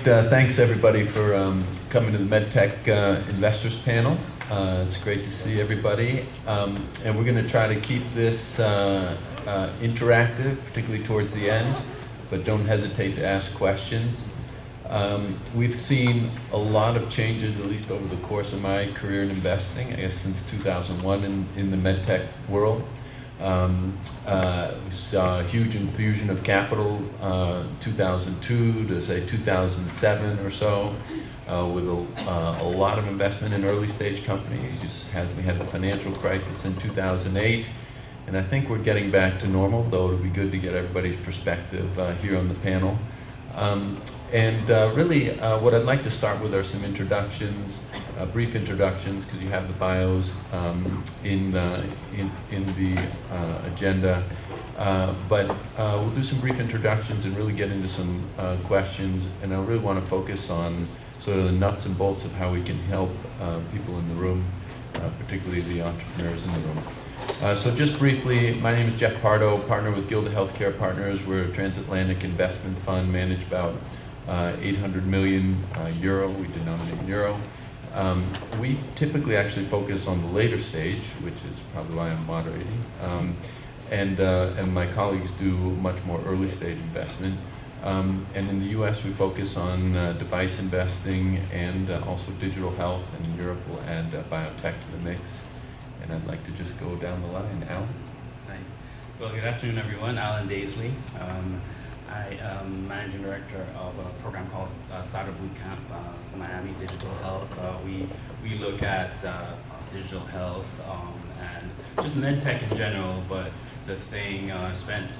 Thanks everybody for coming to the MedTech Investors Panel. It's great to see everybody. And we're going to try to keep this interactive, particularly towards the end, but don't hesitate to ask questions. We've seen a lot of changes, at least over the course of my career in investing, I guess since 2001 in the MedTech world. We saw a huge infusion of capital 2002 to say 2007 or so, with a lot of investment in early stage companies. We had the financial crisis in 2008, and I think we're getting back to normal, though it'll be good to get everybody's perspective here on the panel. Really, what I'd like to start with are some introductions, brief introductions, because you have the bios in the agenda. But we'll do some brief introductions and really get into some questions. And I really want to focus on sort of the nuts and bolts of how we can help people in the room, particularly the entrepreneurs in the room. So just briefly, my name is Jeff Pardo, partner with Gilda Healthcare Partners. We're a transatlantic investment fund, manage about 800 million euro. We denominate in euro. We typically actually focus on the later stage, which is probably why I'm moderating. And my colleagues do much more early stage investment. And in the US, we focus on device investing and also digital health. And in Europe, we'll add biotech to the mix. And I'd like to just go down the line. Alan? Hi. Well, good afternoon, everyone. Alan Daisley. I am Managing Director of a program called Startup Bootcamp for Miami Digital Health. We look at digital health and just medtech in general, but the thing, I spent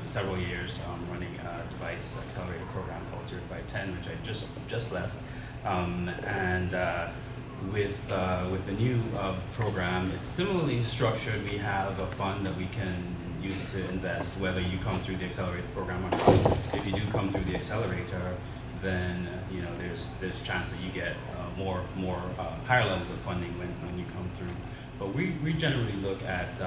several years running a device accelerator program called Certified 10, which I just left. With the new program, it's similarly structured. We have a fund that we can use to invest, whether you come through the accelerator program or not. If you do come through the accelerator, then there's a chance that you get more higher levels of funding when you come through. But we generally look at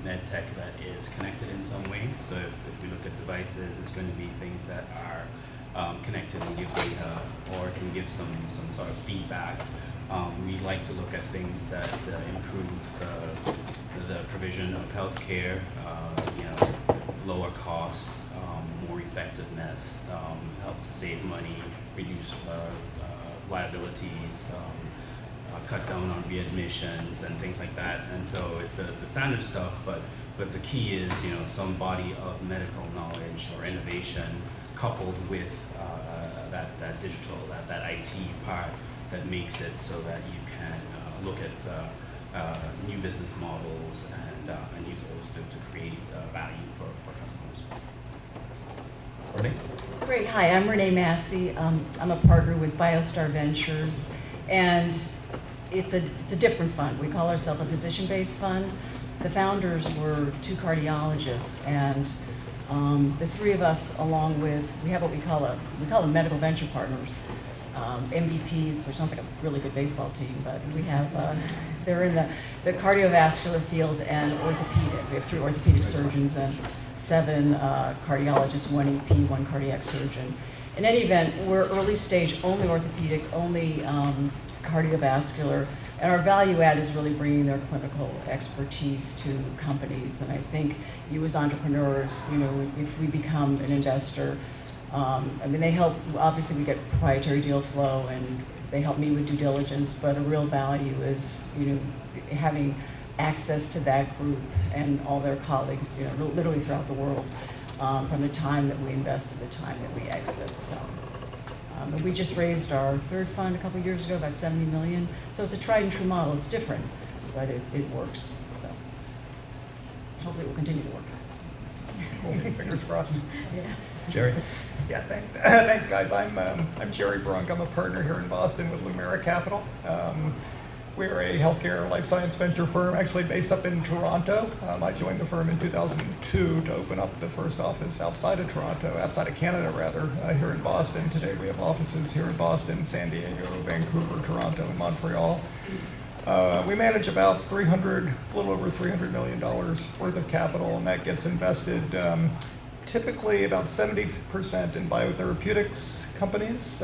med tech that is connected in some way. So if we look at devices, it's going to be things that are connected and give data or can give some sort of feedback. We like to look at things that improve the provision of healthcare, lower cost, more effectiveness, help to save money, reduce liabilities, cut down on readmissions and things like that. And so it's the standard stuff, but the key is some body of medical knowledge or innovation coupled with that digital, that IT part that makes it so that you can look at new business models and use those to create value for customers. Renee? Great. Hi, I'm Renee Massey. I'm a partner with BioStar Ventures, and it's a different fund. We call ourselves a physician-based fund. The founders were two cardiologists, and the three of us, along with, we have what we call them medical venture partners. MVPs, which sounds like a really good baseball team, but we have, they're in the cardiovascular field and orthopedic. We have 3 orthopedic surgeons and 7 cardiologists, 1 EP, 1 cardiac surgeon. In any event, we're early stage, only orthopedic, only cardiovascular, and our value add is really bringing their clinical expertise to companies. And I think you as entrepreneurs, if we become an investor, they help, obviously we get proprietary deal flow and they help me with due diligence, but a real value is, having access to that group and all their colleagues, literally throughout the world, from the time that we invest to the time that we exit. So, we just raised our 3rd fund a couple of years ago, about 70 million. So it's a tried and true model. It's different, but it works. So hopefully it will continue to work. Cool. Fingers crossed. Yeah. Jerry? Yeah, thanks guys. I'm Jerry Brunk. I'm a partner here in Boston with Lumera Capital. We're a healthcare life science venture firm, actually based up in Toronto. I joined the firm in 2002 to open up the first office outside of Toronto, outside of Canada rather, here in Boston. Today we have offices here in Boston, San Diego, Vancouver, Toronto, and Montreal. We manage about a little over $300 million worth of capital, and that gets invested typically about 70% in biotherapeutics companies,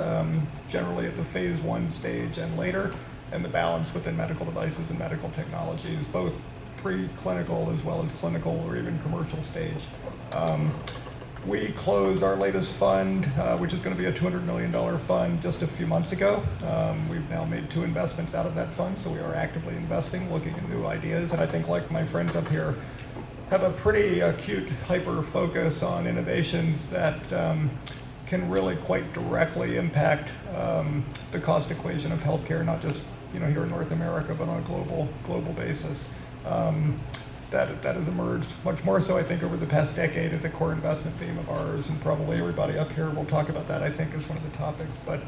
generally at the phase 1 stage and later, and the balance within medical devices and medical technologies, both preclinical as well as clinical or even commercial stage. We closed our latest fund, which is going to be a $200 million fund, just a few months ago. We've now made 2 investments out of that fund, so we are actively investing, looking at new ideas, and I think, like my friends up here, have a pretty acute hyper-focus on innovations that can really quite directly impact the cost equation of healthcare, not just here in North America, but on a global basis. That has emerged much more so, I think, over the past decade as a core investment theme of ours, and probably everybody up here will talk about that, I think, as one of the topics. But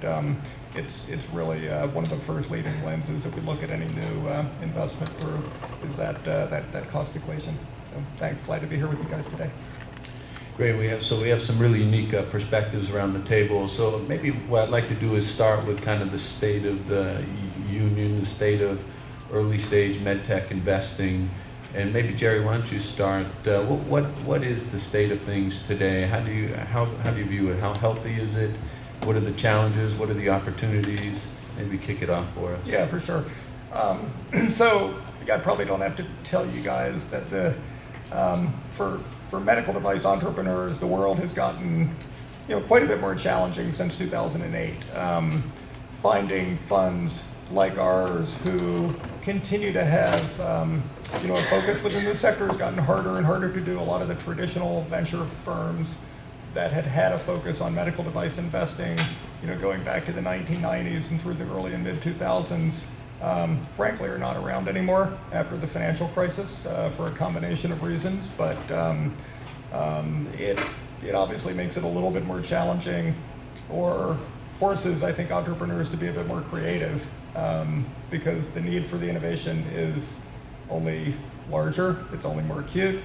it's really one of the first leading lenses that we look at any new investment through is that cost equation. So thanks, glad to be here with you guys today. Great, we have some really unique perspectives around the table. So maybe what I'd like to do is start with kind of the state of the union, the state of early stage medtech investing. And maybe Jerry, why don't you start? What is the state of things today? How do you view it? How healthy is it? What are the challenges? What are the opportunities? Maybe kick it off for us. Yeah, for sure. So I probably don't have to tell you guys that for medical device entrepreneurs, the world has gotten quite a bit more challenging since 2008. Finding funds like ours who continue to have a focus within the sector has gotten harder and harder to do. A lot of the traditional venture firms that had a focus on medical device investing, going back to the 1990s and through the early and mid 2000s, frankly are not around anymore after the financial crisis for a combination of reasons. But it obviously makes it a little bit more challenging, or forces, I think, entrepreneurs to be a bit more creative, because the need for the innovation is only larger, it's only more acute,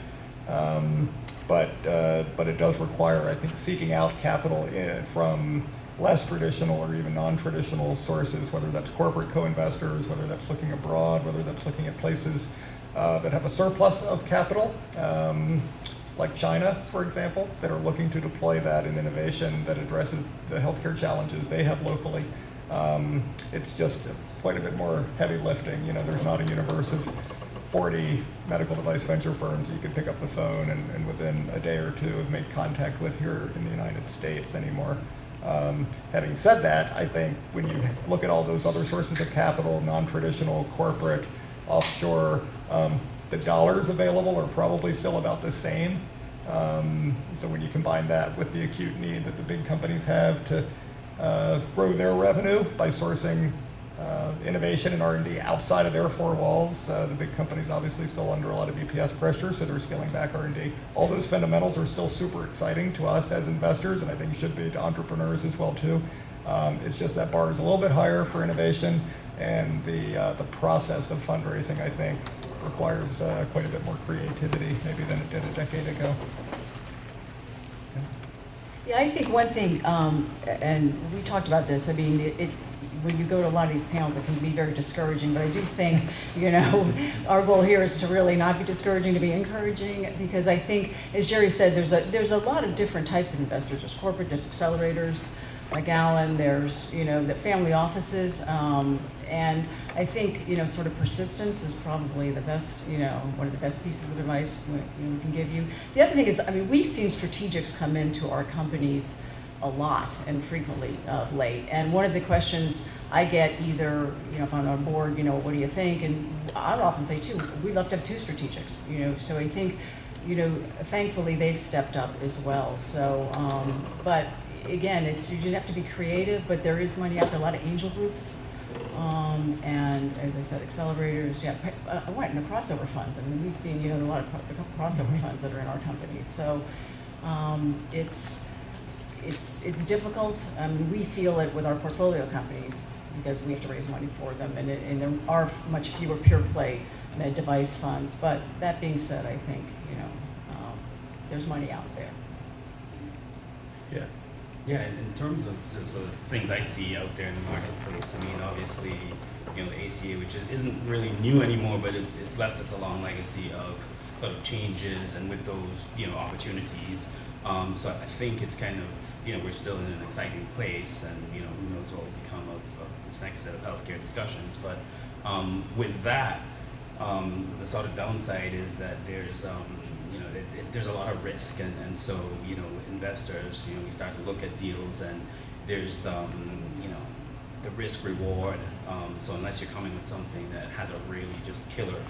but it does require, I think, seeking out capital from less traditional or even non-traditional sources, whether that's corporate co-investors, whether that's looking abroad, whether that's looking at places that have a surplus of capital, like China, for example, that are looking to deploy that in innovation that addresses the healthcare challenges they have locally. It's just quite a bit more heavy lifting. There's not a universe of 40 medical device venture firms you could pick up the phone and within a day or two have made contact with here in the United States anymore. Having said that, I think when you look at all those other sources of capital, non-traditional, corporate, offshore, the dollars available are probably still about the same. So when you combine that with the acute need that the big companies have to grow their revenue by sourcing innovation and R&D outside of their 4 walls, the big companies obviously still under a lot of EPS pressure, so they're scaling back R&D. All those fundamentals are still super exciting to us as investors, and I think should be to entrepreneurs as well too. It's just that bar is a little bit higher for innovation, and the process of fundraising, I think, requires quite a bit more creativity maybe than it did a decade ago. Yeah, I think one thing, and we talked about this, I mean, when you go to a lot of these panels, it can be very discouraging, but I do think, our goal here is to really not be discouraging, to be encouraging, because I think, as Jerry said, there's a lot of different types of investors. There's corporate, there's accelerators, like Alan, there's, the family offices, and I think, sort of persistence is probably the best, one of the best pieces of advice we can give you. The other thing is, I mean, we've seen strategics come into our companies a lot and frequently of late. And one of the questions I get either, if I'm on board, what do you think? And I'll often say too, we'd love to have 2 strategics, so I think, thankfully they've stepped up as well. So, but again, you just have to be creative, but there is money out there, a lot of angel groups. And as I said, accelerators, and the crossover funds. I mean, we've seen, a lot of crossover funds that are in our companies. So it's difficult. We feel it with our portfolio companies because we have to raise money for them, and there are much fewer pure play med device funds. But that being said, I think, there's money out there. Yeah. Yeah, in terms of the things I see out there in the marketplace, I mean, obviously, the ACA, which isn't really new anymore, but it's left us a long legacy of sort of changes, and with those, opportunities, So I think it's kind of, we're still in an exciting place, and, who knows what will become of this next set of healthcare discussions. But with that, the sort of downside is that there's, there's a lot of risk, and so, investors, we start to look at deals, and there's, the risk reward. So unless you're coming with something that has a really just killer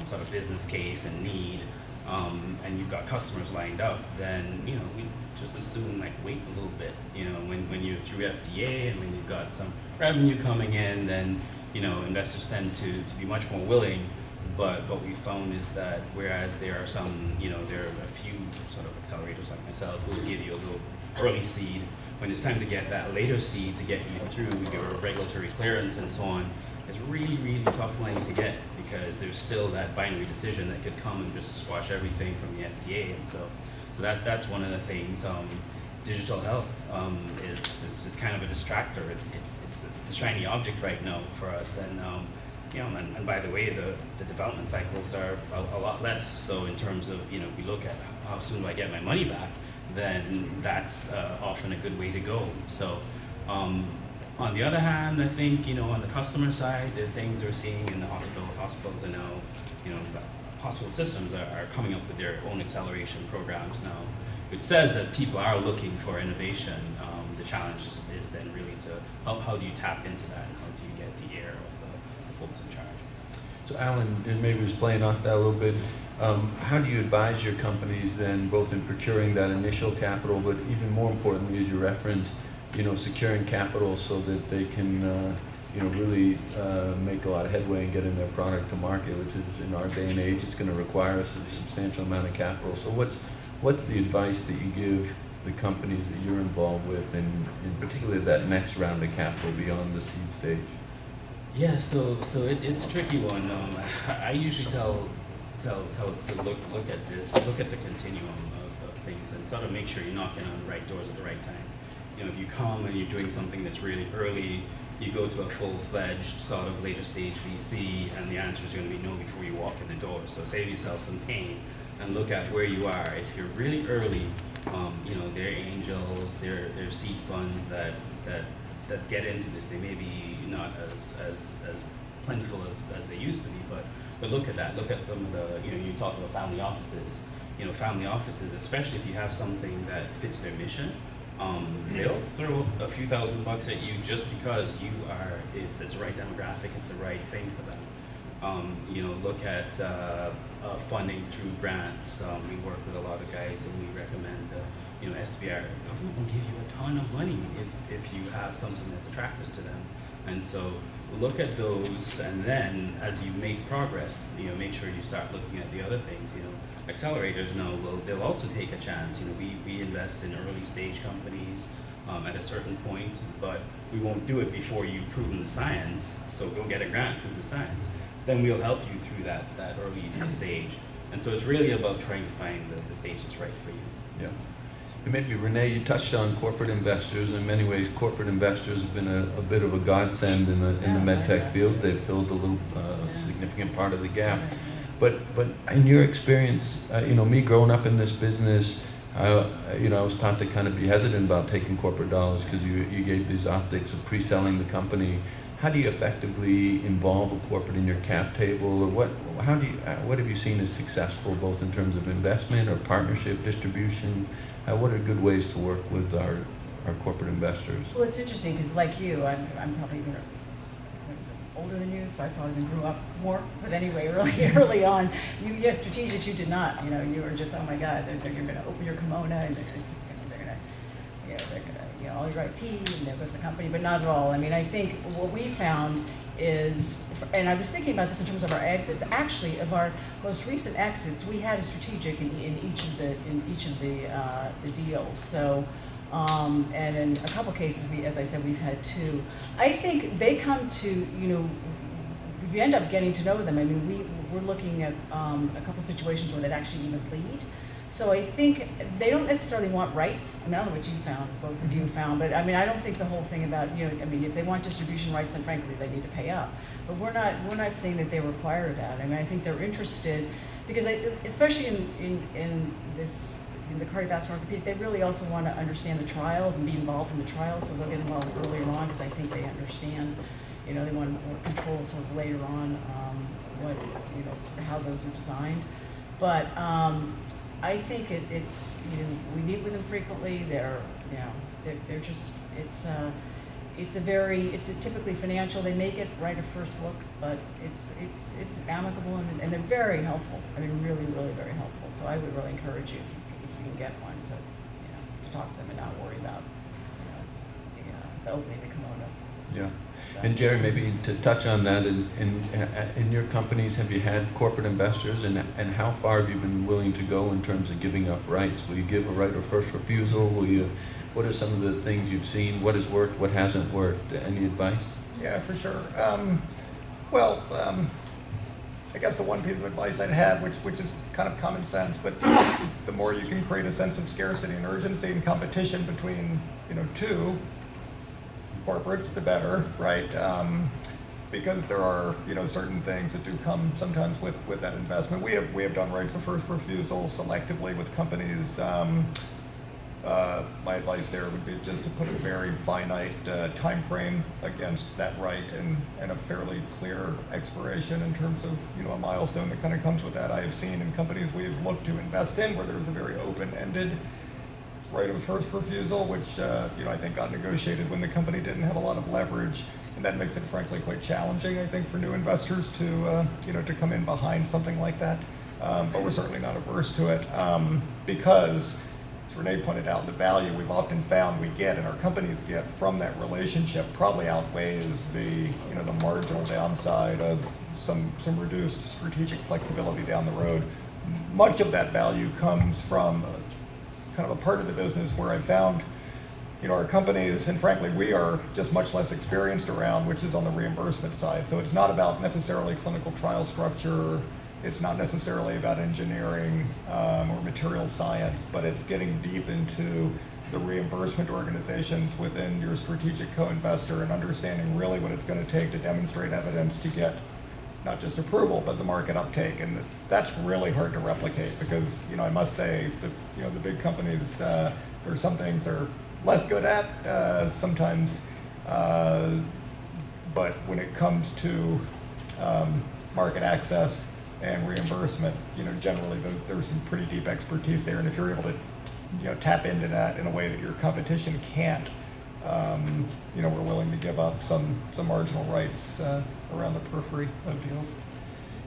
sort of business case and need, and you've got customers lined up, then, we just assume, wait a little bit. When you're through FDA and when you've got some revenue coming in, then, investors tend to be much more willing. But what we found is that whereas there are some, there are a few sort of accelerators like myself who will give you a little early seed, when it's time to get that later seed to get you through your regulatory clearance and so on, it's really, really tough line to get, because there's still that binary decision that could come and just squash everything from the FDA. And so that's one of the things. Digital health is kind of a distractor. It's the shiny object right now for us. And and by the way, the development cycles are a lot less. So in terms of, if we look at how soon do I get my money back, then that's often a good way to go. So on the other hand, I think, on the customer side, the things we're seeing in the hospitals are now, hospital systems are coming up with their own acceleration programs now, which says that people are looking for innovation. The challenge is then really how do you tap into that, and how do you get the ear of the folks in charge? So Alan, and maybe just playing off that a little bit, how do you advise your companies then, both in procuring that initial capital, but even more importantly, as you referenced, securing capital so that they can, really make a lot of headway and getting their product to market, which is, in our day and age, it's going to require a substantial amount of capital. So what's the advice that you give the companies that you're involved with, and in particular that next round of capital beyond the seed stage? Yeah, so it's a tricky one. I usually tell to look at this, look at the continuum of things, and sort of make sure you're knocking on the right doors at the right time. If you come and you're doing something that's really early, you go to a full-fledged sort of later stage VC, and the answer is going to be no before you walk in the door. So save yourself some pain and look at where you are. If you're really early, there are angels, there are seed funds that get into this. They may be not as plentiful as they used to be, but look at that. Look at some of the, you talk about family offices. Family offices, especially if you have something that fits their mission, they'll throw a few $1,000s at you just because it's the right demographic, it's the right thing for them. Look at funding through grants. We work with a lot of guys, and we recommend, SBR. Government will give you a ton of money if you have something that's attractive to them. And so look at those, and then as you make progress, make sure you start looking at the other things. Accelerators they'll also take a chance. We invest in early stage companies at a certain point, but we won't do it before you've proven the science. So go get a grant, prove the science. Then we'll help you through that early stage. And so it's really about trying to find the stage that's right for you. Yeah. And maybe Renee, you touched on corporate investors. In many ways, corporate investors have been a bit of a godsend in the med tech field. They've filled a little significant part of the gap. But in your experience, me growing up in this business, I was taught to kind of be hesitant about taking corporate dollars because you gave these optics of pre-selling the company. How do you effectively involve a corporate in your cap table, or what have you seen as successful, both in terms of investment or partnership, distribution? What are good ways to work with our corporate investors? Well, it's interesting because, like you, I'm probably older than you, so I probably grew up more. But anyway, really early on, strategics, you did not. You were just, oh my God, you're going to open your kimono, and they're going to all your IP, and there goes the company, but not at all. I mean, I think what we found is, and I was thinking about this in terms of our exits. Actually, of our most recent exits, we had a strategic in each of the deals. So, and in a couple cases, as I said, we've had two. I think they come to, you end up getting to know them. I mean, we're looking at a couple situations where they'd actually even lead. So I think they don't necessarily want rights. I don't know what you found, both of you found, but I mean, I don't think the whole thing about, if they want distribution rights, then frankly, they need to pay up. But we're not saying that they require that. I mean, I think they're interested, because especially in this the cardiovascular orthopedic, they really also want to understand the trials and be involved in the trials, so they'll get involved earlier on, because I think they understand, they want more control sort of later on, what, sort of how those are designed. But I think it's, we meet with them frequently. They're just, it's typically financial. They make it right at first look, but it's amicable, and they're very helpful. I mean, really, really very helpful. So I would really encourage you, if you can get one, to talk to them and not worry about, the opening, the kimono. Yeah. So. And Jerry, maybe to touch on that, in your companies, have you had corporate investors, and how far have you been willing to go in terms of giving up rights? Will you give a right of first refusal? What are some of the things you've seen? What has worked? What hasn't worked? Any advice? Yeah, for sure. I guess the one piece of advice I'd have, which is kind of common sense, but the more you can create a sense of scarcity and urgency and competition between, two corporates, the better, right? Because there are, certain things that do come sometimes with that investment. We have done rights of first refusal selectively with companies. My advice there would be just to put a very finite time frame against that right, and a fairly clear expiration in terms of a milestone that kind of comes with that. I have seen in companies we have looked to invest in where there's a very open-ended right of first refusal, which I think got negotiated when the company didn't have a lot of leverage, and that makes it frankly quite challenging, I think, for new investors to to come in behind something like that. But we're certainly not averse to it because, Renee pointed out, the value we've often found we get and our companies get from that relationship probably outweighs the the marginal downside of some reduced strategic flexibility down the road. Much of that value comes from kind of a part of the business where I found our companies, and frankly we are just much less experienced around, which is on the reimbursement side. So it's not about necessarily clinical trial structure. It's not necessarily about engineering or material science, but it's getting deep into the reimbursement organizations within your strategic co-investor and understanding really what it's going to take to demonstrate evidence to get not just approval, but the market uptake. And that's really hard to replicate because, I must say that, the big companies, there's some things they're less good at sometimes, but when it comes to market access and reimbursement, generally there's some pretty deep expertise there, and if you're able to, tap into that in a way that your competition can't, we're willing to give up some marginal rights around the periphery of deals.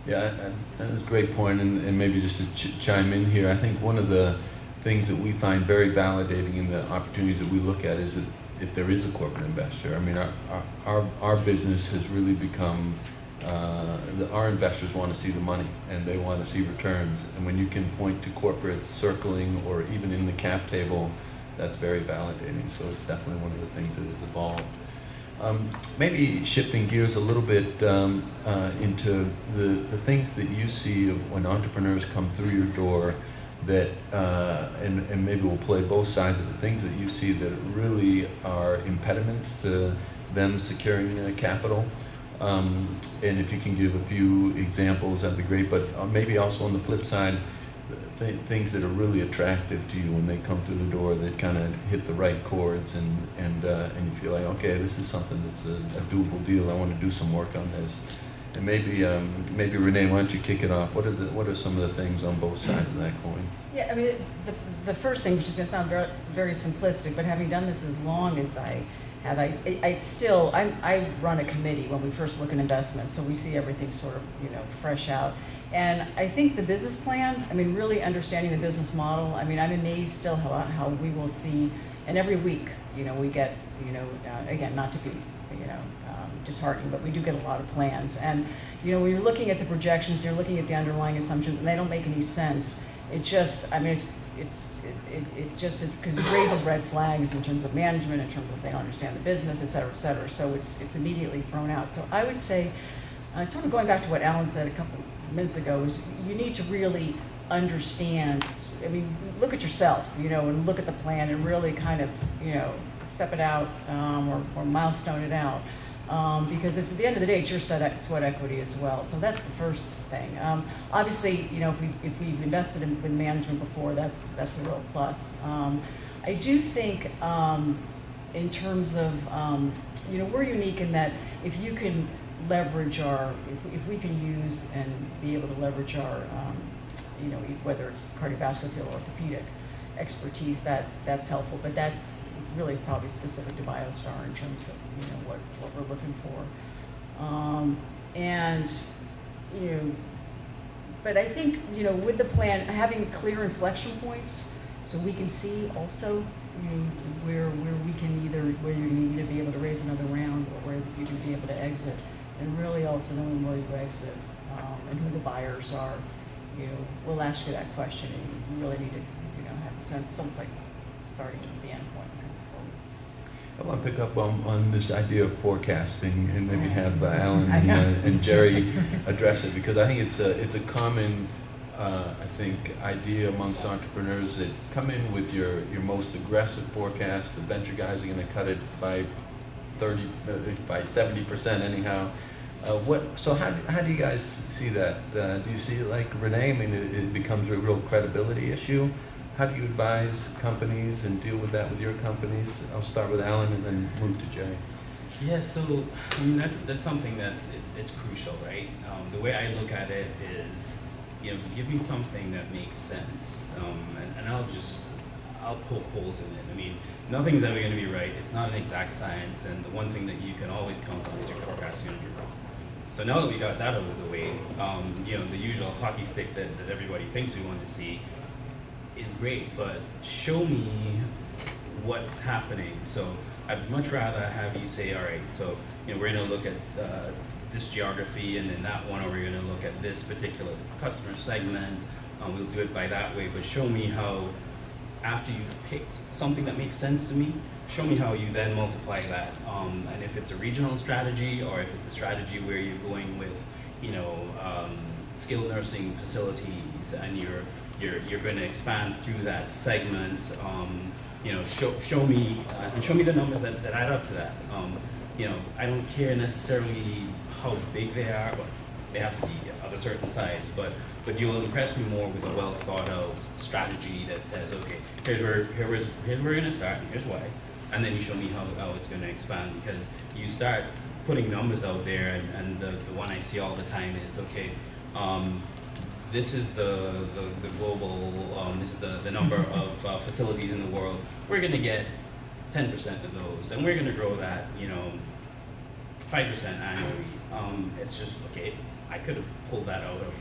Yeah, that's a great point, and maybe just to chime in here, I think one of the things that we find very validating in the opportunities that we look at is that if there is a corporate investor, I mean, our business has really become. Our investors want to see the money and they want to see returns, and when you can point to corporates circling or even in the cap table, that's very validating. So it's definitely one of the things that has evolved. Maybe shifting gears a little bit into the things that you see when entrepreneurs come through your door that, and maybe we'll play both sides of the things that you see that really are impediments to them securing capital. And if you can give a few examples, that'd be great. But maybe also on the flip side, things that are really attractive to you when they come through the door that kind of hit the right chords, and you feel like, okay, this is something that's a doable deal. I want to do some work on this. And maybe Renee, why don't you kick it off? What are some of the things on both sides of that coin? Yeah, I mean, the first thing, which is going to sound very, very simplistic, but having done this as long as I have, I run a committee when we first look at investments, so we see everything sort of, fresh out. And I think the business plan, I mean, really understanding the business model, I mean, I'm amazed still how we will see, and every week, we get, again, not to be, disheartening, but we do get a lot of plans. And, when you're looking at the projections, you're looking at the underlying assumptions, and they don't make any sense. It just, I mean, it just because it raises red flags in terms of management, in terms of they don't understand the business, et cetera, et cetera. So it's immediately thrown out. So I would say, sort of going back to what Alan said a couple minutes ago, is you need to really understand. I mean, look at yourself, and look at the plan and really kind of, step it out or milestone it out. Because it's, at the end of the day, it's your sweat equity as well. So that's the first thing. Obviously, you know, if we've invested in management before, that's a real plus. I do think, in terms of, you know, we're unique in that if you can leverage if we can use and be able to leverage our, you know, whether it's cardiovascular field or orthopedic expertise, that's helpful. But that's really probably specific to BioStar in terms of, you know, what we're looking for. And, you know, but I think, you know, with the plan, having clear inflection points so we can see also, you know, where we can where you need to be able to raise another round or where you can be able to exit, and really also knowing where you exit, and who the buyers are. You know, we'll ask you that question, and you really need to, you know, have a sense. It's almost like starting at the end point. I want to pick up on this idea of forecasting and maybe have Alan I know. and Jerry address it, because I think it's a common I think idea amongst entrepreneurs that come in with your most aggressive forecast. The venture guys are going to cut it by 70% anyhow. So how do you guys see that? Do you see it like Renee? I mean, it becomes a real credibility issue. How do you advise companies and deal with that with your companies? I'll start with Alan and then move to Jay. Yeah, so I mean that's something it's crucial, right? The way I look at it is, you know, give me something that makes sense, and I'll poke holes in it. I mean, nothing's ever going to be right. It's not an exact science, and the one thing that you can always count on is your forecast is going to be wrong. So now that we got that out of the way, you know, the usual hockey stick that everybody thinks we want to see is great, but show me what's happening. So I'd much rather have you say, all right, so, you know, we're going to look at this geography, and then that one, or we're going to look at this particular customer segment. We'll do it by that way, but show me how, after you've picked something that makes sense to me, show me how you then multiply that. And if it's a regional strategy, or if it's a strategy where you're going with, you know, skilled nursing facilities, and you're going to expand through that segment. You know, show me and show me the numbers that add up to that. You know, I don't care necessarily how big they are, but they have to be of a certain size. But you'll impress me more with a well thought out strategy that says, okay, here's where we're going to start, and here's why, and then you show me how it's going to expand. Because you start putting numbers out there, and the one I see all the time is, okay, this is the global, this is the number of facilities in the world. We're going to get 10% of those, and we're going to grow that, you know, 5% annually. It's just, okay, I could have pulled that out of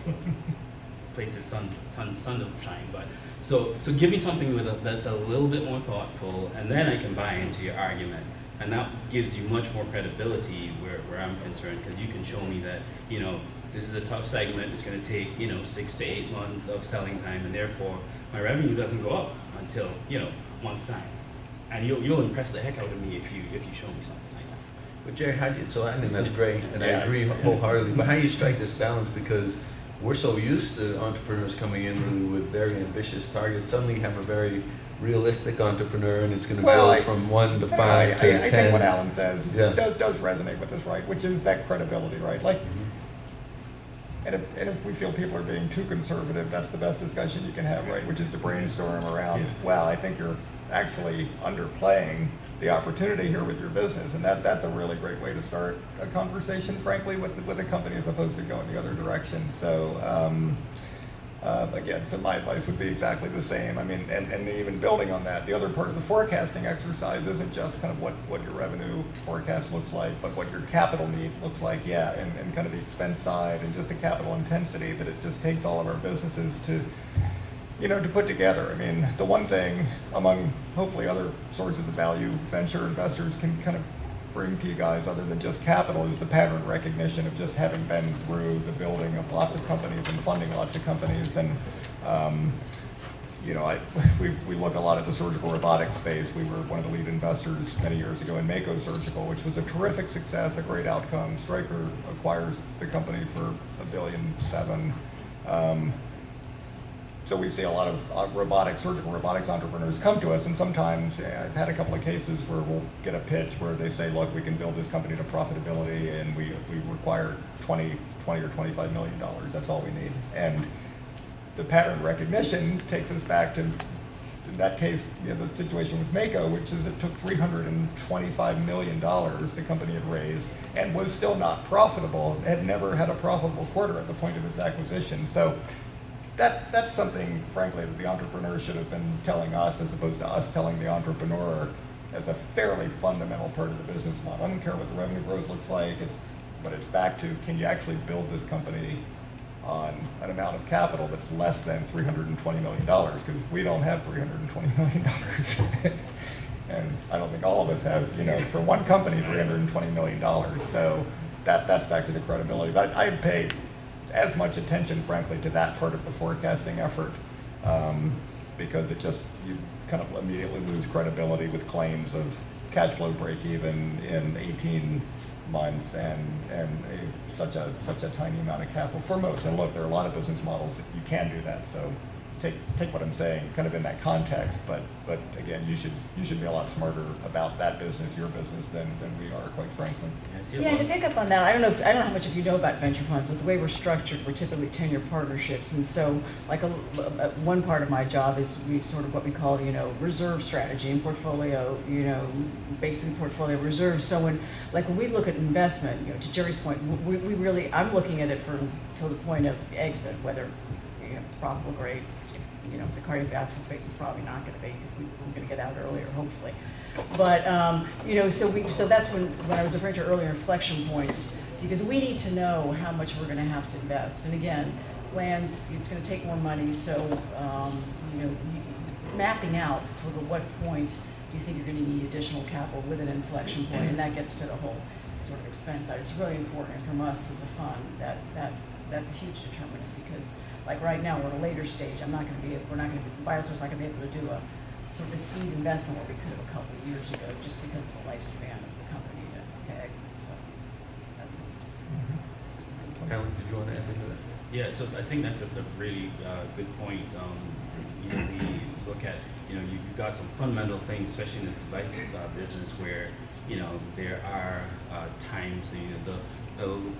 places sun don't shine, but so give me something that's a little bit more thoughtful, and then I can buy into your argument. And that gives you much more credibility where I'm concerned, because you can show me that, you know, this is a tough segment. It's going to take, you know, 6 to 8 months of selling time, and therefore my revenue doesn't go up until, you know, month 9. And you'll impress the heck out of me if you show me something like that. But Jerry, so I think that's great, and I agree wholeheartedly. But how do you strike this balance? Because we're so used to entrepreneurs coming in really with very ambitious targets. Suddenly you have a very realistic entrepreneur, and it's going to go from 1 to 5 to 10. I think what Alan says Yeah. does resonate with us, right? Which is that credibility, right? Like, and if we feel people are being too conservative, that's the best discussion you can have, right? Which is to brainstorm around, well, I think you're actually underplaying the opportunity here with your business, and that's a really great way to start a conversation, frankly, with a company, as opposed to going the other direction. So again, so my advice would be exactly the same. I mean, and even building on that, the other part of the forecasting exercise isn't just kind of what your revenue forecast looks like, but what your capital need looks like, and kind of the expense side, and just the capital intensity that it just takes all of our businesses to, you know, to put together. I mean, the one thing among hopefully other sources of value venture investors can kind of bring to you guys, other than just capital, is the pattern recognition of just having been through the building of lots of companies and funding lots of companies. And you know, we look a lot at the surgical robotics space. We were one of the lead investors many years ago in Mako Surgical, which was a terrific success, a great outcome. Stryker acquires the company for $1.7 billion. so we see a lot of surgical robotics entrepreneurs come to us, and sometimes I've had a couple of cases where we'll get a pitch where they say, look, we can build this company to profitability, and we require 20 or $25 million. That's all we need. And the pattern recognition takes us back to, in that case, the situation with Mako, which is it took $325 million the company had raised and was still not profitable, had never had a profitable quarter at the point of its acquisition. So that's something, frankly, that the entrepreneur should have been telling us as opposed to us telling the entrepreneur as a fairly fundamental part of the business model. I don't care what the revenue growth looks like, but it's back to, can you actually build this company on an amount of capital that's less than $320 million, because we don't have $320 million. And I don't think all of us have, for one company, $320 million. So that's back to the credibility. But I pay as much attention, frankly, to that part of the forecasting effort, because you kind of immediately lose credibility with claims of cash flow break even in 18 months and such a tiny amount of capital for most. And look, there are a lot of business models that you can do that. So take what I'm saying kind of in that context. But again, you should be a lot smarter about that business, your business, than we are, quite frankly. Yeah, to pick up on that, I don't know how much of you know about venture funds, but the way we're structured, we're typically tenure partnerships, and so like one part of my job is we sort of what we call reserve strategy and portfolio, basing portfolio reserves. So when we look at investment, to Jerry's point, we really I'm looking at it till the point of exit, whether it's profitable, great. The cardiovascular space is probably not going to be, because we're going to get out earlier, hopefully. But so that's when I was referring to earlier inflection points, because we need to know how much we're going to have to invest. And again, plans, it's going to take more money. So mapping out sort of what point do you think you're going to need additional capital with an inflection point, and that gets to the whole sort of expense side. It's really important from us as a fund that's a huge determinant, because like right now we're at a later stage. BioStar's not going to be able to do a sort of a seed investment where we could have a couple of years ago, just because of the lifespan of the company to exit. So that's Alan, did you want to add into that? Yeah, so I think that's a really good point. We look at, you've got some fundamental things, especially in this device business, where there are times the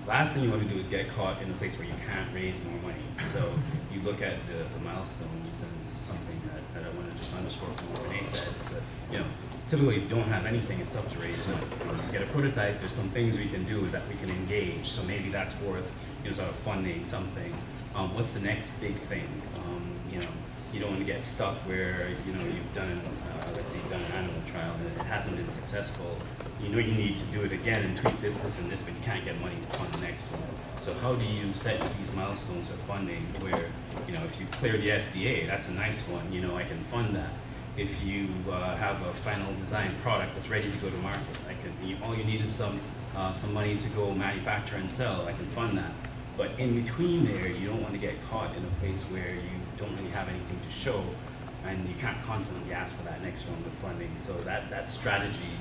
last thing you want to do is get caught in a place where you can't raise more money. So you look at the milestones, and this is something that I want to just underscore from what Renee said, is that, typically if you don't have anything, it's tough to raise money. When you get a prototype, there's some things we can do that we can engage, so maybe that's worth, sort of funding something. What's the next big thing? You don't want to get stuck where, you've done, let's say you've done an animal trial and it hasn't been successful. You need to do it again and tweak this, and this, but you can't get money to fund the next one. So how do you set these milestones of funding where, if you clear the FDA, that's a nice one, I can fund that. If you have a final design product that's ready to go to market, all you need is some money to go manufacture and sell, I can fund that. But in between there, you don't want to get caught in a place where you don't really have anything to show, and you can't confidently ask for that next round of funding. So that strategy,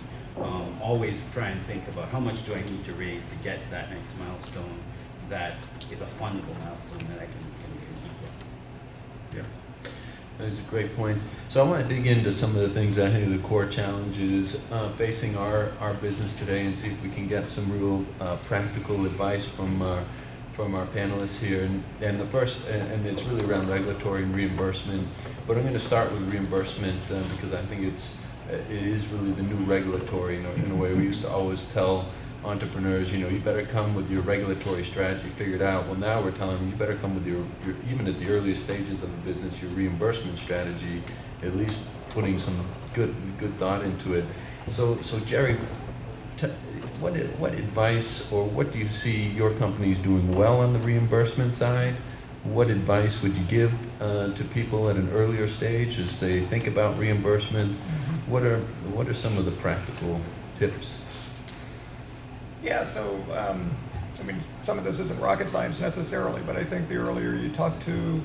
always try and think about how much do I need to raise to get to that next milestone that is a fundable milestone that I can keep with. Yeah, those are great points. So I want to dig into some of the things I think are the core challenges facing our business today, and see if we can get some real practical advice from our panelists here. And the first, and it's really around regulatory and reimbursement, but I'm going to start with reimbursement because I think it is really the new regulatory in a way. We used to always tell entrepreneurs, you better come with your regulatory strategy figured out. Well, now we're telling them you better come with your even at the earliest stages of the business, your reimbursement strategy, at least putting some good thought into it. So Jerry, what advice, or what do you see your companies doing well on the reimbursement side? What advice would you give to people at an earlier stage as they think about reimbursement? What are some of the practical tips? Yeah, so some of this isn't rocket science necessarily, but I think the earlier you talk to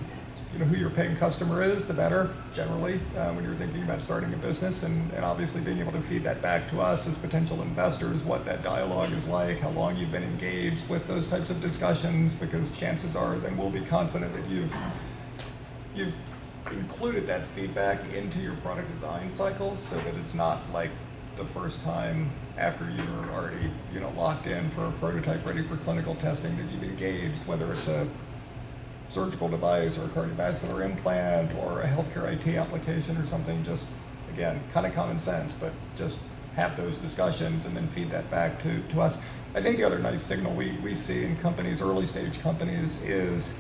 who your paying customer is, the better, generally, when you're thinking about starting a business, and obviously being able to feed that back to us as potential investors, what that dialogue is like, how long you've been engaged with those types of discussions, because chances are then we'll be confident that you've included that feedback into your product design cycles so that it's not like the first time after you're already, locked in for a prototype ready for clinical testing that you've engaged, whether it's a surgical device or a cardiovascular implant or a healthcare IT application or something. Just, again, kind of common sense, but just have those discussions and then feed that back to us. I think the other nice signal we see in companies, early stage companies, is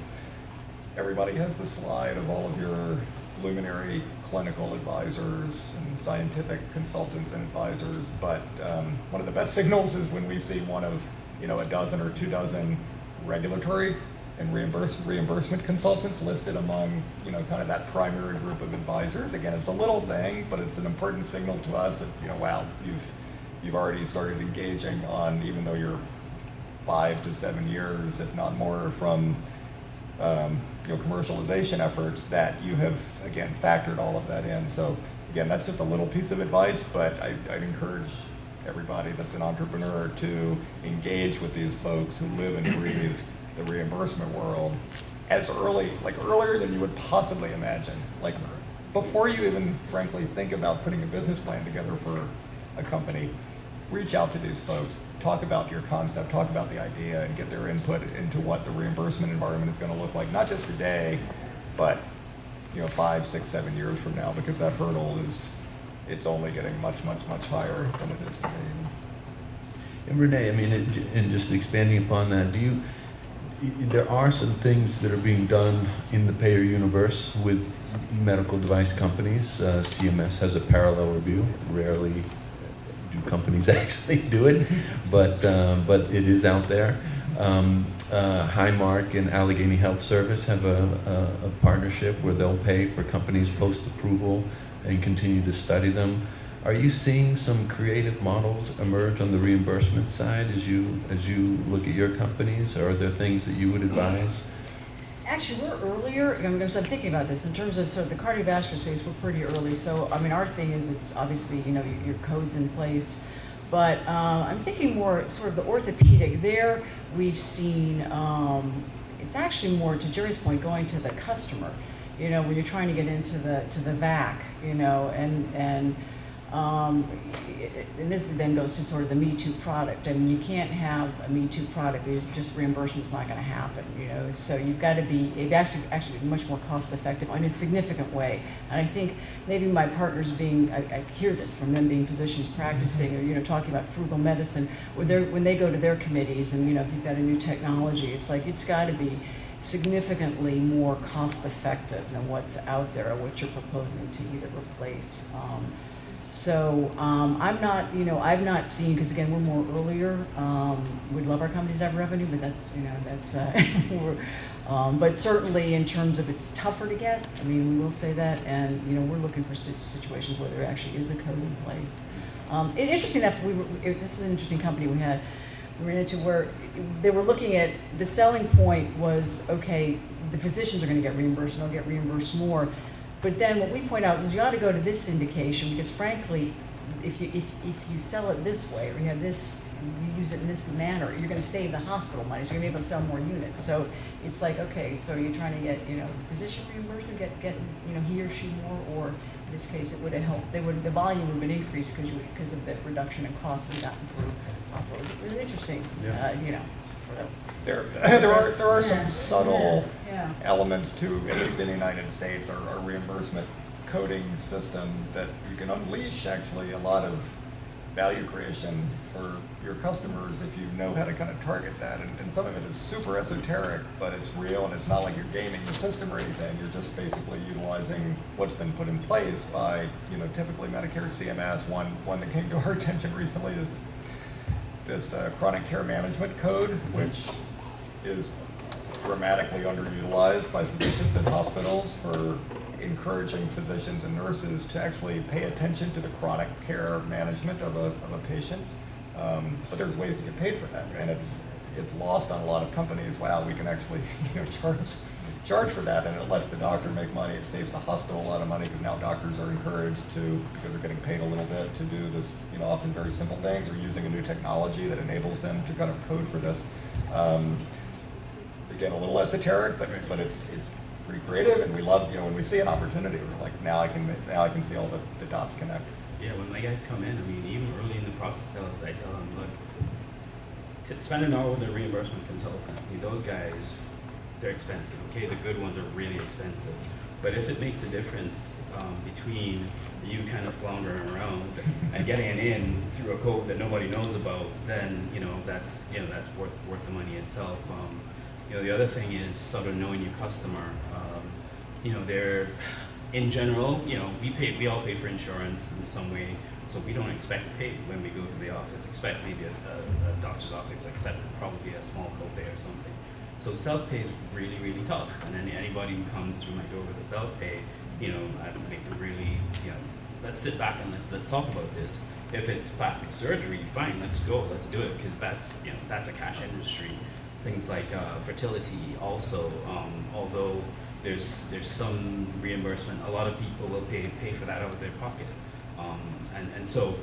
everybody has the slide of all of your luminary clinical advisors and scientific consultants and advisors, but one of the best signals is when we see one of, a dozen or 2 dozen regulatory and reimbursement consultants listed among, kind of that primary group of advisors. Again, it's a little thing, but it's an important signal to us that, wow, you've already started engaging on, even though you're 5 to 7 years, if not more, from commercialization efforts, that you have, again, factored all of that in. So again, that's just a little piece of advice, but I'd encourage everybody that's an entrepreneur to engage with these folks who live and breathe the reimbursement world as earlier than you would possibly imagine. Like before you even frankly think about putting a business plan together for a company, reach out to these folks, talk about your concept, talk about the idea, and get their input into what the reimbursement environment is going to look like, not just today, but 5, 6, 7 years from now, because that hurdle it's only getting much, much, much higher than it is today. And Renee, and just expanding upon that, there are some things that are being done in the payer universe with medical device companies. CMS has a parallel review. Rarely do companies actually do it, but it is out there. Highmark and Allegheny Health Service have a partnership where they'll pay for companies post-approval and continue to study them. Are you seeing some creative models emerge on the reimbursement side as you look at your companies, or are there things that you would advise? Actually, we're earlier, because I'm thinking about this, in terms of sort of the cardiovascular space, we're pretty early. So, our thing is, it's obviously, your code's in place. But I'm thinking more sort of the orthopedic. There, we've seen, it's actually more, to Jerry's point, going to the customer. When you're trying to get into the VAC, and this then goes to sort of the Me Too product. You can't have a Me Too product because just reimbursement's not going to happen, So you've got to be actually much more cost effective in a significant way. And I think maybe my partners I hear this from them being physicians practicing, or talking about frugal medicine, when they go to their committees and if you've got a new technology, it's like it's got to be significantly more cost effective than what's out there or what you're proposing to either replace. So I'm not, I've not seen, because again, we're more earlier. We'd love our companies to have revenue, but but certainly in terms of it's tougher to get, we will say that, and we're looking for situations where there actually is a code in place. Interesting enough, this is an interesting company we ran into where they were looking at, the selling point was, okay, the physicians are going to get reimbursed, and they'll get reimbursed more. But then what we point out is you ought to go to this indication, because frankly, if you sell it this way, or you have this, you use it in this manner, you're going to save the hospital money, so you're going to be able to sell more units. So it's like, okay, so you're trying to get, physician reimbursement, get he or she more, or in this case, it would have helped. The volume would have been increased because of the reduction in cost we got through hospitals. It was interesting, There are some subtle elements to, at least in the United States, our reimbursement coding system that you can unleash actually a lot of value creation for your customers if you know how to kind of target that. And some of it is super esoteric, but it's real, and it's not like you're gaming the system or anything. You're just basically utilizing what's been put in place by, typically Medicare, CMS. One that came to our attention recently is this chronic care management code, which is dramatically underutilized by physicians and hospitals for encouraging physicians and nurses to actually pay attention to the chronic care management of a patient. But there's ways to get paid for that, and it's lost on a lot of companies. Wow, we can actually charge for that, and it lets the doctor make money. It saves the hospital a lot of money, because now doctors are encouraged to, because they're getting paid a little bit, to do this, often very simple things, or using a new technology that enables them to kind of code for this. Again, a little esoteric, but it's pretty creative, and we love, when we see an opportunity, we're like, now I can see all the dots connect. Yeah, when my guys come in, I mean, even early in the process, I tell them, look, to spend an hour with a reimbursement consultant, I mean, those guys, they're expensive, okay? The good ones are really expensive. But if it makes a difference between you kind of floundering around and getting an in through a code that nobody knows about, then that's worth the money itself. The other thing is sort of knowing your customer. They're in general, we all pay for insurance in some way, so we don't expect to pay when we go to the office. Expect maybe a doctor's office, except probably a small copay or something. So self-pay is really, really tough, and then anybody who comes through my door with a self-pay, I make them really, let's sit back and let's talk about this. If it's plastic surgery, fine, let's go, let's do it, because that's a cash industry. Things like fertility also, although there's some reimbursement, a lot of people will pay for that out of their pocket. And so,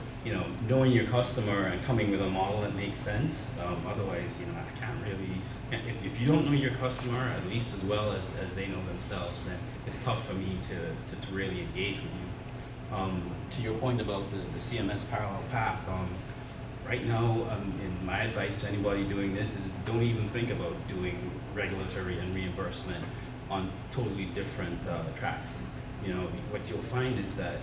knowing your customer and coming with a model that makes sense, otherwise, I can't really, if you don't know your customer at least as well as they know themselves, then it's tough for me to really engage with you. To your point about the CMS parallel path, right now, in my advice to anybody doing this is don't even think about doing regulatory and reimbursement on totally different tracks. What you'll find is that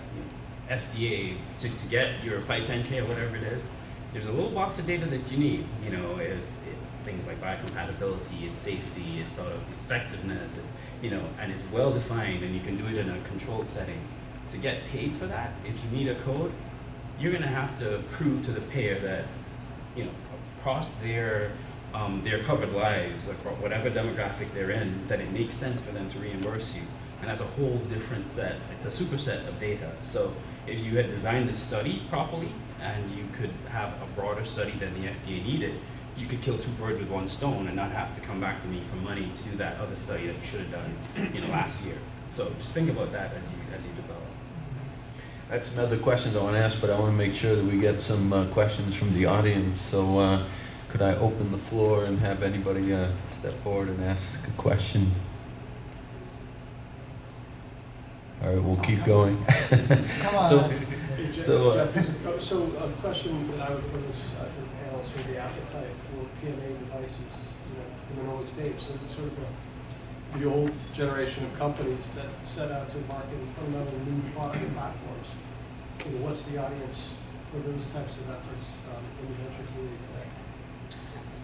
FDA, to get your 510K or whatever it is, there's a little box of data that you need. It's things like biocompatibility, it's safety, it's sort of effectiveness, and it's well defined, and you can do it in a controlled setting. To get paid for that, if you need a code, you're going to have to prove to the payer that, across their covered lives, across whatever demographic they're in, that it makes sense for them to reimburse you. And that's a whole different set. It's a superset of data. So if you had designed the study properly and you could have a broader study than the FDA needed, you could kill two birds with one stone and not have to come back to me for money to do that other study that you should have done last year. So just think about that as you develop. That's another question I want to ask, but I want to make sure that we get some questions from the audience. So could I open the floor and have anybody step forward and ask a question? All right, we'll keep going. Come on. So a question that I would pose to the panel is the appetite for PMA devices, in an early stage. So sort of the old generation of companies that set out to market fundamentally new product platforms. What's the audience for those types of efforts in the venture community today?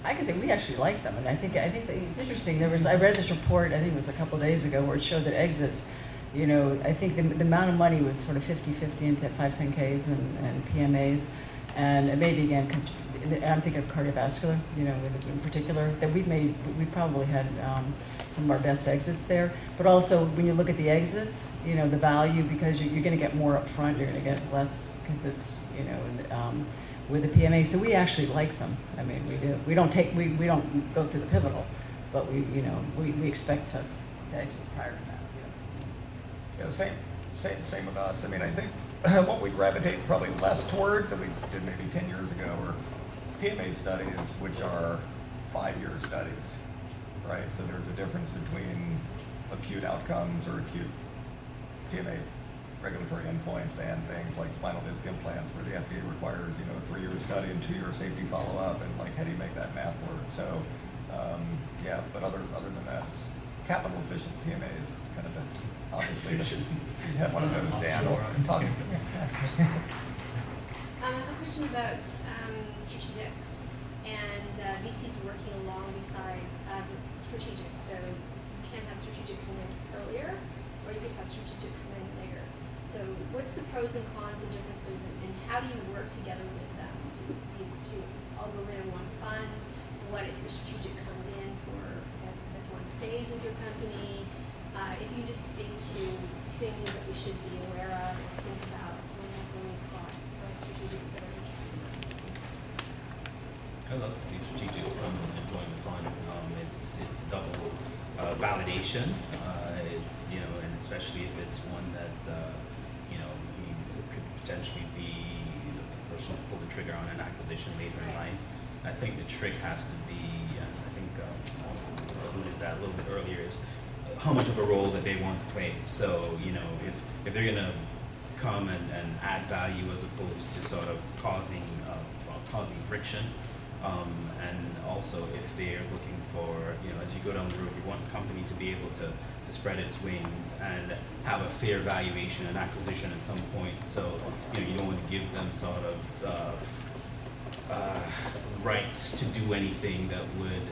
I can think we actually like them, and I think it's interesting. I read this report, I think it was a couple of days ago, where it showed that exits, I think the amount of money was sort of 50-50 into 510Ks and PMAs, and maybe again, because I'm thinking of cardiovascular, in particular, that we probably had some of our best exits there. But also, when you look at the exits, the value, because you're going to get more up front, you're going to get less because it's, with the PMA. So we actually like them. I mean, we do. We don't go through the pivotal, but we expect to exit prior to that. Yeah, same with us. I mean, I think what we gravitate probably less towards than we did maybe 10 years ago are PMA studies, which are 5-year studies, right? So there's a difference between acute outcomes or acute PMA regulatory endpoints and things like spinal disc implants, where the FDA requires, a 3-year study and 2-year safety follow-up, and how do you make that math work? So, but other than that, it's capital efficient PMA is kind of obviously you have one of those, Dan, or talk. I have a question about strategics, and VCs working along beside strategics. So you can have strategic come in earlier, or you could have strategic come in later. So what's the pros and cons and differences, and how do you work together with them? Do you all go in one fund? What if your strategic comes in at one phase of your company? If you just speak to things that we should be aware of and think about when we talk about strategics that are interested in us. I love to see strategics come and join the fund. It's double validation. It's and especially if it's one that's it could potentially be the person who pulled the trigger on an acquisition later in life. I think the trick has to be, and I think I alluded to that a little bit earlier, is how much of a role that they want to play. So, you know, if they're gonna come and add value as opposed to sort of causing friction, and also if they're looking for, you know, as you go down the road, you want the company to be able to spread its wings and have a fair valuation and acquisition at some point. So, you know, you don't want to give them sort of rights to do anything that would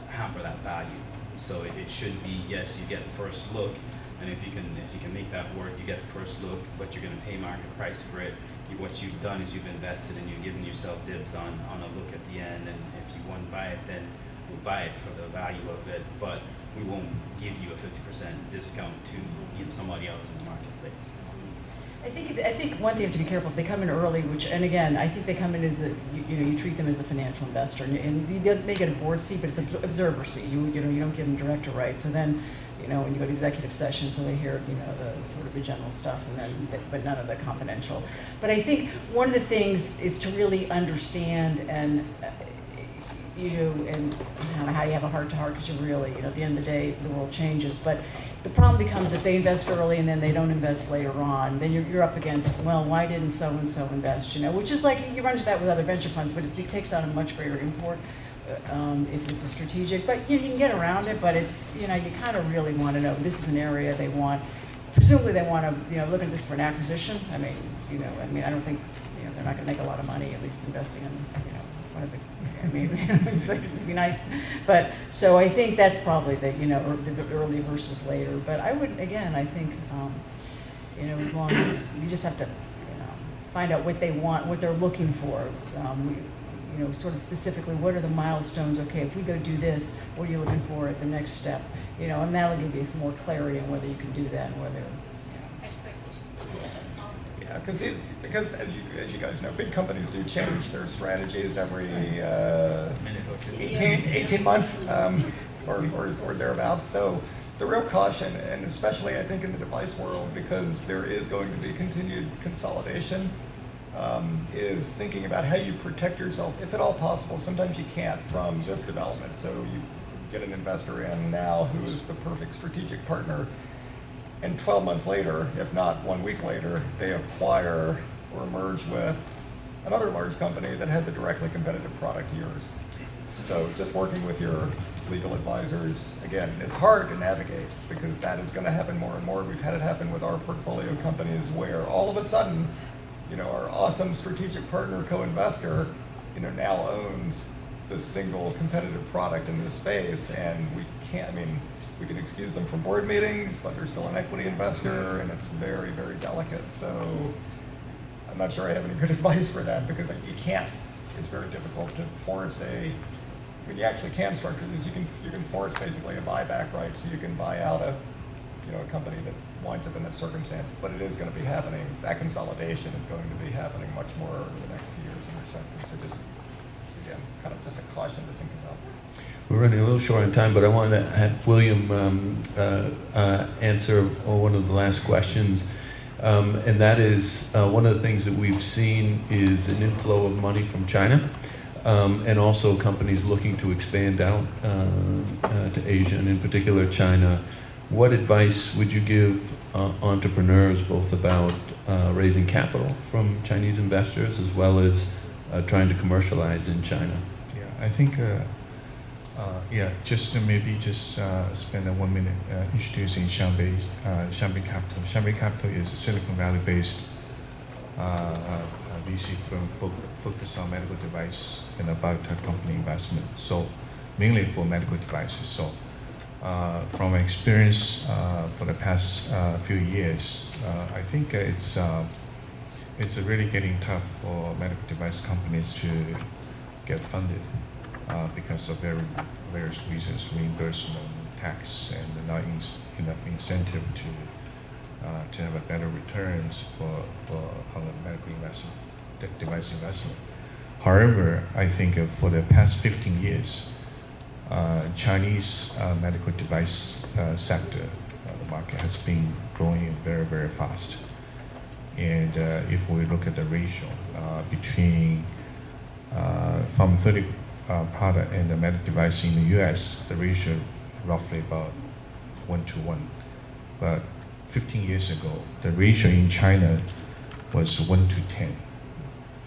hamper that value. So it should be, yes, you get the first look, and if you can make that work, you get the first look, but you're going to pay market price for it. What you've done is you've invested and you've given yourself dibs on a look at the end, and if you want to buy it, then we'll buy it for the value of it, but we won't give you a 50% discount to, you know, somebody else in the marketplace. I think one thing you have to be careful, if they come in early, and again, I think they come in as you treat them as a financial investor, and they get a board seat, but it's an observer seat. You don't give them director rights. So then, you know, when you go to executive session, so they hear, you know, the sort of the general stuff, and then, but none of the confidential. But I think one of the things is to really understand and, you know, and I don't know how you have a heart-to-heart, because you really, you know, at the end of the day, the world changes. But the problem becomes if they invest early and then they don't invest later on, then you're up against, well, why didn't so-and-so invest, you know? Which is like, you run into that with other venture funds, but it takes on a much greater import if it's a strategic. But you can get around it, but it's, you know, you kind of really want to know this is an area they want. Presumably they want to, you know, look at this for an acquisition. I mean, you know, I don't think, you know, they're not going to make a lot of money, at least investing in, you know, one of the, I mean, it's like, it'd be nice. But, so I think that's probably the, you know, the early versus later. But I would, again, I think, you know, as long as you just have to, you know, find out what they want, what they're looking for. You know, sort of specifically, what are the milestones? Okay, if we go do this, what are you looking for at the next step? You know, and that'll give you some more clarity on whether you can do that and whether, you know. Expectation. Yeah, because as you guys know, big companies do change their strategies every 18 months or thereabouts. So the real caution, and especially I think in the device world, because there is going to be continued consolidation, is thinking about how you protect yourself, if at all possible. Sometimes you can't, from this development. So you get an investor in now who is the perfect strategic partner, and 12 months later, if not 1 week later, they acquire or merge with another large company that has a directly competitive product to yours. So just working with your legal advisors, again, it's hard to navigate because that is going to happen more and more. We've had it happen with our portfolio companies where all of a sudden, you know, our awesome strategic partner, co-investor, you know, now owns the single competitive product in this space, and we can't, I mean, we can excuse them from board meetings, but they're still an equity investor, and it's very, very delicate. So I'm not sure I have any good advice for that, because you can't, it's very difficult to force I mean, you actually can structure this. You can force basically a buyback, right? So you can buy out a company that winds up in that circumstance, but it is going to be happening. That consolidation is going to be happening much more over the next few years in our sector. So just, again, kind of just a caution to think about. We're running a little short on time, but I wanted to have William answer one of the last questions. And that is, one of the things that we've seen is an inflow of money from China, and also companies looking to expand out to Asia, and in particular China. What advice would you give entrepreneurs both about raising capital from Chinese investors as well as trying to commercialize in China? Yeah, I think, just spend 1 minute introducing Xianbei Capital. Xianbei Capital is a Silicon Valley-based VC firm focused on medical device and biotech company investment. So mainly for medical devices. So from experience for the past few years, I think it's really getting tough for medical device companies to get funded because of various reasons, reimbursement, tax, and not enough incentive to have a better returns for on the medical investment, device investment. However, I think for the past 15 years, Chinese medical device sector, the market has been growing very, very fast. And if we look at the ratio between pharmaceutical product and the medical device in the US, the ratio roughly about 1:1. But 15 years ago, the ratio in China was 1:10.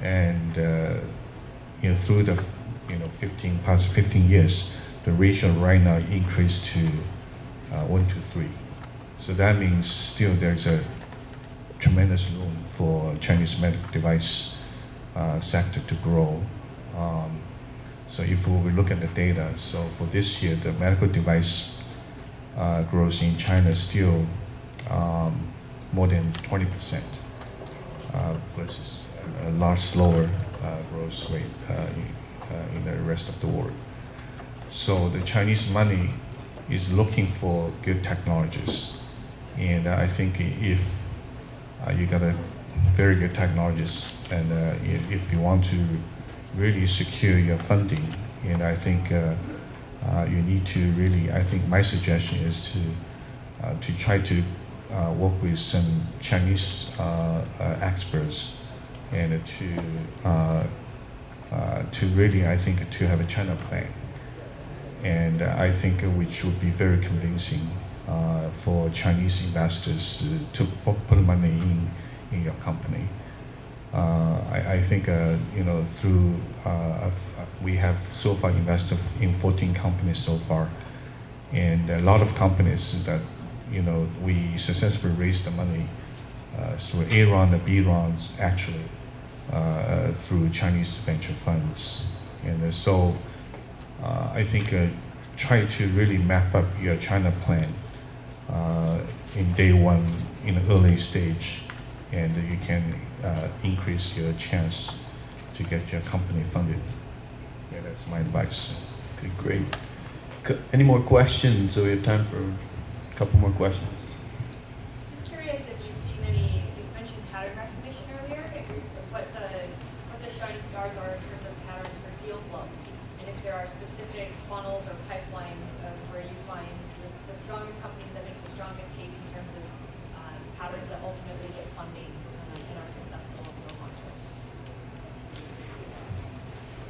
And through the past 15 years, the ratio right now increased to 1:3. So that means still there's a tremendous room for Chinese medical device sector to grow. So if we look at the data, so for this year, the medical device growth in China is still more than 20% versus a lot slower growth rate in the rest of the world. So the Chinese money is looking for good technologies, and I think if you got a very good technologies, and if you want to really secure your funding, and I think you need to really, I think my suggestion is to try to work with some Chinese experts, and to really, I think, to have a China plan, and I think which would be very convincing for Chinese investors to put money in your company. I think through we have so far invested in 14 companies so far, and a lot of companies that we successfully raised the money through A round and B rounds, actually through Chinese venture funds, and so I think try to really map up your China plan in day one in an early stage, and you can increase your chance to get your company funded. Yeah, that's my advice. Okay, great. Any more questions? So we have time for a couple more questions. Just curious if you've seen any, you mentioned pattern recognition earlier, what the shining stars are in terms of patterns for deal flow, and if there are specific funnels or pipeline where you find the strongest companies that make the strongest case in terms of patterns that ultimately get funding and are successful over the long term.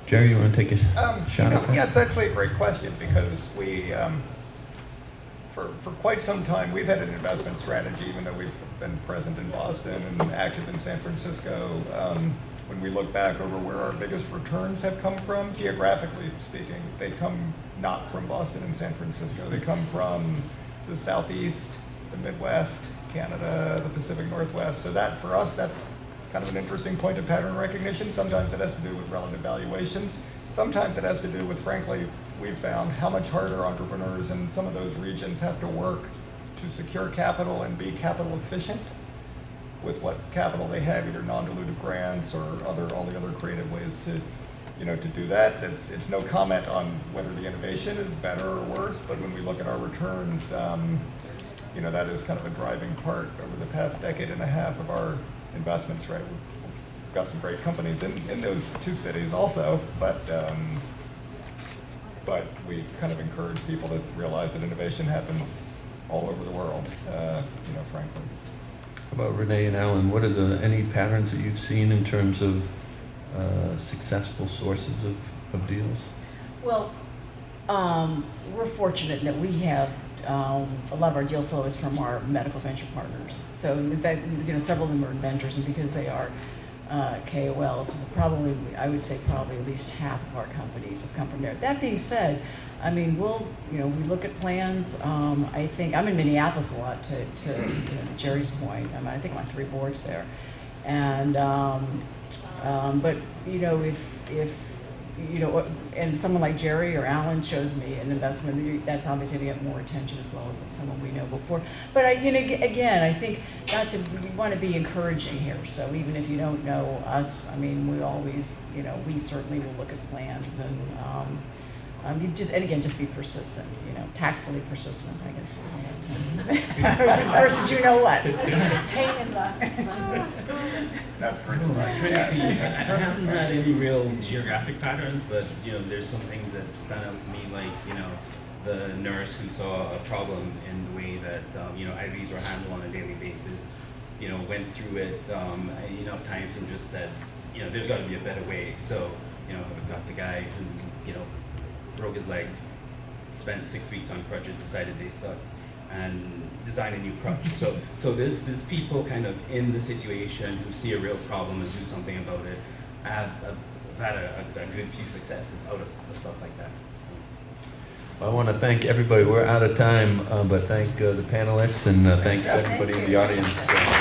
Jerry, you want to take a shot at that? Yeah, it's actually a great question, because we, for quite some time, we've had an investment strategy, even though we've been present in Boston and active in San Francisco. When we look back over where our biggest returns have come from, geographically speaking, they come not from Boston and San Francisco. They come from the Southeast, the Midwest, Canada, the Pacific Northwest. So that, for us, that's kind of an interesting point of pattern recognition. Sometimes it has to do with relative valuations. Sometimes it has to do with, frankly, we've found how much harder entrepreneurs in some of those regions have to work to secure capital and be capital efficient with what capital they have, either non-dilutive grants or all the other creative ways to do that. It's no comment on whether the innovation is better or worse, but when we look at our returns, that is kind of a driving part over the past decade and a half of our investments, right? We've got some great companies in those two cities also, but we kind of encourage people to realize that innovation happens all over the world, frankly. How about Renee and Alan? What are any patterns that you've seen in terms of successful sources of deals? Well, we're fortunate that we have a lot of our deal flow is from our medical venture partners. So that several of them are inventors, and because they are KOLs, probably I would say probably at least half of our companies have come from there. That being said, I mean, we look at plans. I think I'm in Minneapolis a lot. To Jerry's point, I think I'm on 3 boards there, and but if and someone like Jerry or Alan shows me an investment, that's obviously going to get more attention as well as if someone we know before. But again, I think we want to be encouraging here. So even if you don't know us, I mean, we always, we certainly will look at plans, and you just be persistent, tactfully persistent, I guess is versus pain in the. That's great. Tracy, I haven't had any real geographic patterns, but there's some things that stand out to me, like the nurse who saw a problem in the way that IVs were handled on a daily basis, went through it enough times and just said, there's got to be a better way. So I've got the guy who broke his leg, spent 6 weeks on crutches, decided they sucked. and design a new crutch. So there's people kind of in the situation who see a real problem and do something about it. I've had a good few successes out of stuff like that. I want to thank everybody. We're out of time, but thank the panelists and thanks everybody in the audience.